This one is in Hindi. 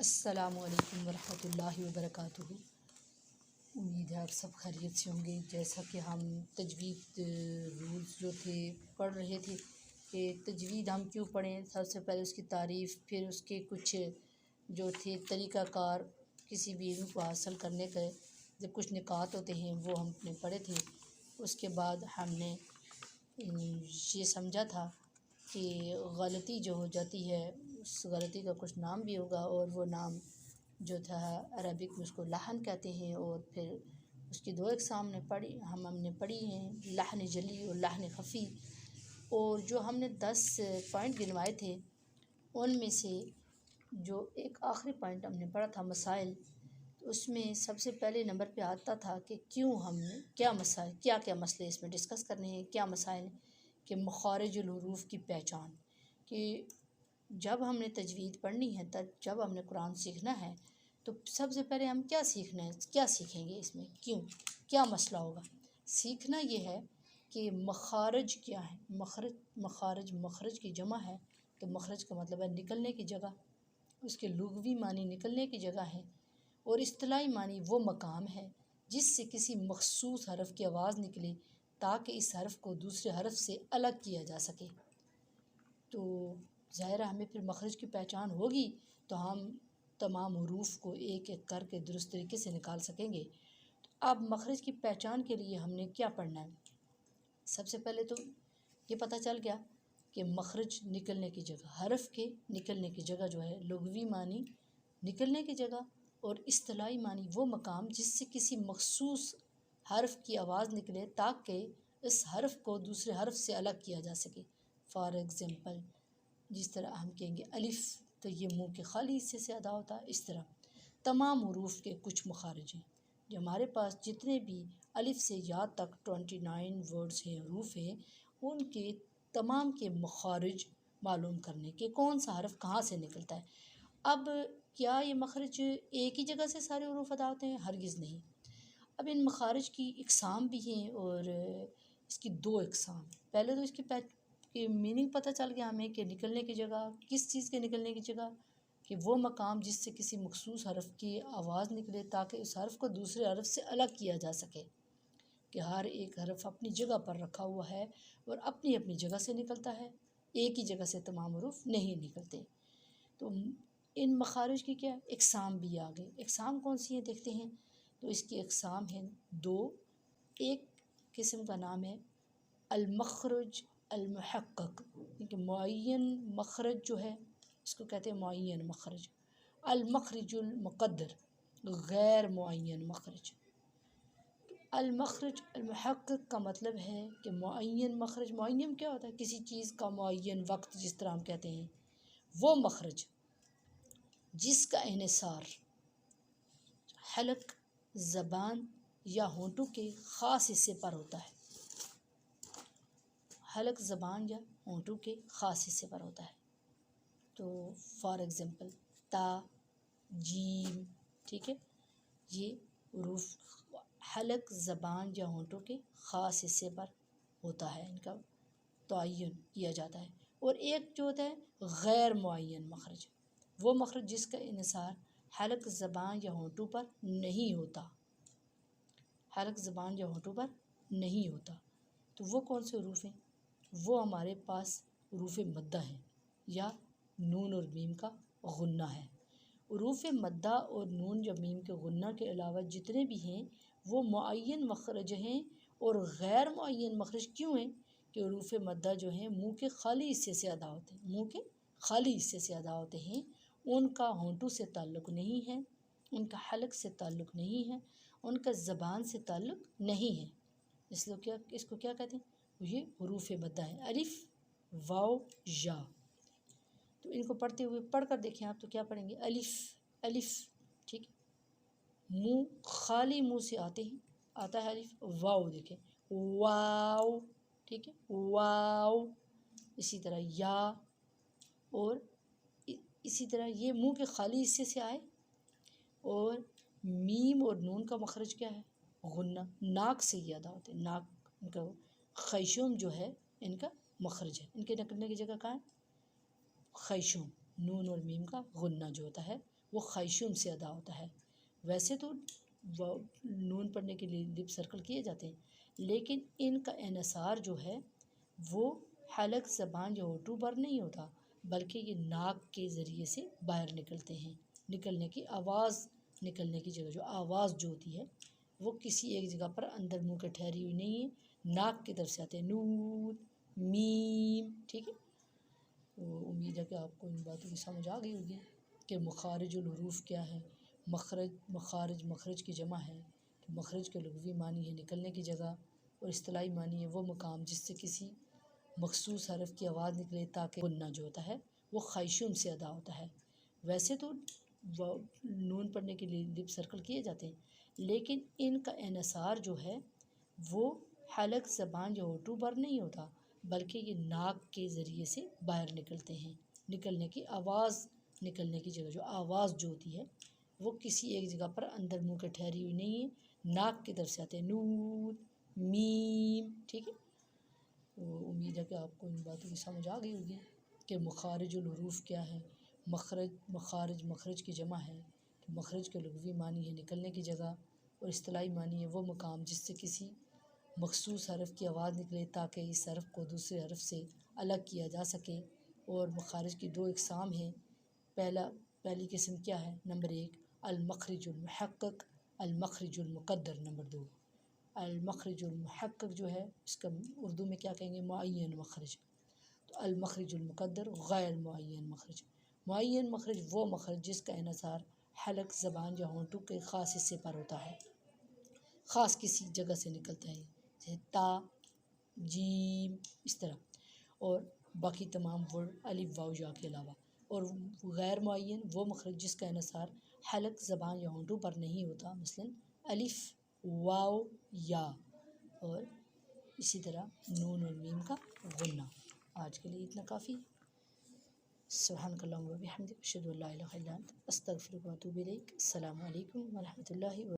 अस्सलामुअलैकुम वरहमतुल्लाहि वबरकातुहू। उम्मीद है आप सब खैरियत से होंगे। जैसा कि हम तजवीद रूल्स जो थे पढ़ रहे थे कि तजवीद हम क्यों पढ़ें, सबसे पहले उसकी तारीफ़, फिर उसके कुछ जो थे तरीक़ाकार किसी भी इल्म को हासिल करने के जो कुछ निकात होते हैं वो हमने पढ़े थे। उसके बाद हमने ये समझा था कि गलती जो हो जाती है उस गलती का कुछ नाम भी होगा और वो नाम जो था अरबिक में उसको लहन कहते हैं। और फिर उसकी दो इक़साम हमने पढ़ी हैं, लहन जली और लहन ख़फ़ी। और जो हमने 10 पॉइंट गिनवाए थे उनमें से जो एक आखिरी पॉइंट हमने पढ़ा था मसाइल, तो उसमें सबसे पहले नंबर पे आता था कि क्यों हमने क्या मसले इसमें डिस्कस करने हैं, क्या मसाइल कि मखारिजुल हुरूफ की पहचान, कि जब हमने तजवीद पढ़नी है तब जब हमने कुरान सीखना है तो सबसे पहले हम क्या सीखना है, क्या सीखेंगे इसमें, क्यों क्या मसला होगा। सीखना ये है कि मखारज क्या है। मखरज की जमा है, तो मखरज का मतलब है निकलने की जगह, उसके लुग़वी मानी निकलने की जगह है और इस्तिलाही मानी वो मकाम है जिससे किसी मखसूस हरफ की आवाज़ निकले ताकि इस हरफ को दूसरे हरफ से अलग किया जा सके। तो ज़ाहिर है हमें फिर मखरज की पहचान होगी तो हम तमाम हुरूफ को एक एक करके दुरुस्त तरीके से निकाल सकेंगे। तो अब मखरज की पहचान के लिए हमने क्या पढ़ना है। सबसे पहले तो ये पता चल गया कि मखरज निकलने की जगह, हरफ के निकलने की जगह जो है लुग़वी मानी निकलने की जगह और इस्तिलाही मानी वो मकाम जिससे किसी मखसूस हरफ की आवाज़ निकले ताकि इस हरफ को दूसरे हरफ से अलग किया जा सके। फ़ॉर एग्ज़ाम्पल जिस तरह हम कहेंगे अलिफ़, तो ये मुंह के खाली हिस्से से अदा होता है। इस तरह तमाम हुरूफ के कुछ मखारिज हैं जो हमारे पास जितने भी अलिफ़ से या तक 29 वर्ड्स हैं, हरूफ हैं, उनके तमाम के मखारिज मालूम करने के कौन सा हरफ कहाँ से निकलता है। अब क्या ये मखरज एक ही जगह से सारे हरूफ अदा होते हैं? हरगिज़ नहीं। अब इन मखारिज की इक़साम भी हैं और इसकी दो इक़साम। पहले तो इसकी कि मीनिंग पता चल गया हमें कि निकलने की जगह, किस चीज़ के निकलने की जगह, कि वो मकाम जिससे किसी मखसूस हरफ की आवाज़ निकले ताकि उस हरफ को दूसरे हरफ से अलग किया जा सके, कि हर एक हरफ अपनी जगह पर रखा हुआ है और अपनी अपनी जगह से निकलता है, एक ही जगह से तमाम हरूफ नहीं निकलते। तो इन मखारिज की क्या इक़साम भी आ गई। इक़साम कौन सी है देखते हैं। तो इसकी इक़साम है दो। एक किस्म का नाम है अल-मख़रज अल-मुहक़्क़क़, क्योंकि मुअय्यन मखरज जो है इसको कहते हैं मुअय्यन मखरज। अल-मख़रजुल मुक़द्दर गैर मुअय्यन मखरज। अल-मख़रज अल-मुहक़्क़क़ का मतलब है कि मुअय्यन मखरज, मुअय्यन क्या होता है, किसी चीज़ का मुअय्यन वक्त, जिस तरह हम कहते हैं वो मखरज जिसका इन्हिसार हलक, ज़बान या होंठों के ख़ास हिस्से पर होता है। हलक, ज़बान या होंठों के ख़ास हिस्से पर होता है। तो फॉर एग्ज़ाम्पल ता, जीम, ठीक है, ये हुरूफ हलक, ज़बान या होंठों के ख़ास हिस्से पर होता है, इनका तयन किया जाता है। और एक जो होता है गैर मुअय्यन मखरज, वो मखरज जिसका इन्हिसार हलक, ज़बान या होंठों पर नहीं होता, हलक, ज़बान या होंठों पर नहीं होता। तो वो कौन से हुरूफ हैं, वो हमारे पास हुरूफ मद्दा है या नून और मीम का गुन्ना है। हुरूफ मद्दा और नून या मीम के गुन्ना के अलावा जितने भी हैं वो मुअय्यन मखरज हैं। और गैर मुअय्यन मखरज क्यों हैं कि हुरूफ मद्दा जो हैं मुंह के खाली हिस्से से अदा होते हैं, मुंह के खाली हिस्से से अदा होते हैं, उनका होंठों से ताल्लुक़ नहीं है, उनका हलक से ताल्लुक़ नहीं है, उनका ज़बान से ताल्लुक़ नहीं है। इसलिए इसको क्या कहते हैं, ये हुरूफ मद्दा है, अलिफ़, वाव, या। तो इनको पढ़ते हुए पढ़ कर देखें आप, तो क्या पढ़ेंगे, अलिफ़, अलिफ़, ठीक है, मुँह खाली मुँह से आता है अलिफ़। वाव देखें, वाव, ठीक है, वाव। इसी तरह या, और इसी तरह ये मुँह के खाली हिस्से से आए। और मीम और नून का मखरज क्या है, गुन्ना, नाक से ये अदा होते हैं, नाक, इनका खैशुम जो है इनका मखरज है, इनके निकलने की जगह कहाँ है, खैशुम। नून और मीम का गुन्ना जो होता है वो ख़ाहिशों से अदा होता है। वैसे तो नून पढ़ने के लिए लिप सर्कल किए जाते हैं, लेकिन इनका इन्हिसार जो है वो हलक ज़बान या होठों पर नहीं होता, बल्कि ये नाक के ज़रिए से बाहर निकलते हैं। निकलने की आवाज़, निकलने की जगह जो आवाज़ जो होती है वो किसी एक जगह पर अंदर मुंह के ठहरी हुई नहीं है, नाक की तरफ से आते हैं। नून, मीम, ठीक है। तो उम्मीद है कि आपको इन बातों की समझ आ गई होगी कि मखारिजुल हुरूफ क्या है। मखारिज, मखरज की जमा है। मखरज के लुग़वी मानी है निकलने की जगह, और इस्तिलाही मानी है वो मकाम जिससे किसी मखसूस हरफ की आवाज़ निकले ताकि गुन्ना जो होता है वो ख़ाहिशों से अदा होता है। वैसे तो नून पढ़ने के लिए लिप सर्कल किए जाते हैं, लेकिन इनका इन्हिसार जो है वो हलक ज़बान या होठों पर नहीं होता, बल्कि ये नाक के ज़रिए से बाहर निकलते हैं। निकलने की आवाज़, निकलने की जगह जो आवाज़ जो होती है वो किसी एक जगह पर अंदर मुंह के ठहरी हुई नहीं है, नाक की तरफ से आते हैं। नून, मीम, ठीक है। तो उम्मीद है कि आपको इन बातों की समझ आ गई होगी कि मखारिजुल हुरूफ क्या है। मखारिज, मखरज की जमा है। मखरज के लुग़वी मानी है निकलने की जगह, और इस्तिलाही मानी है वो मकाम जिससे किसी मखसूस हरफ की आवाज़ निकले ताकि इस हरफ को दूसरे हरफ से अलग किया जा सके। और मखारिज की दो इकसाम हैं। पहली किस्म क्या है? नंबर 1 अल-मखरिजुल मुहक्कक, अल-मखरिजुल मुक़द्दर। नंबर 2 अल-मखरिजुल मुहक्कक जो है इसका उर्दू में क्या कहेंगे? मुअय्यन मखरज। तो अल-मखरिजुल मुक़द्दर गैर मुअय्यन मखरज। मुअय्यन मखरज वो मखरज जिसका इन्हिसार हलक ज़बान या होंठों के ख़ास हिस्से पर होता है, ख़ास किसी जगह से निकलता है, जैसे ता, जीम, इस तरह। और बाकी तमाम वर्ड अलिफ वाव या के अलावा। और गैर मुअय्यन वो मखरज जिसका इन्हिसार हलक ज़बान या होंठों पर नहीं होता, मसलन अलिफ, वाव, या, और इसी तरह नून और मीम का गुन्ना। आज के लिए इतना काफ़ी। सुब्हानकल्लाहुम्मा व बिहम्दिक, अशहदु अल्ला इलाहा इल्ला अंत, अस्तगफिरुका व अतूबु इलैक। अस्सलामु अलैकुम व रहमतुल्लाहि व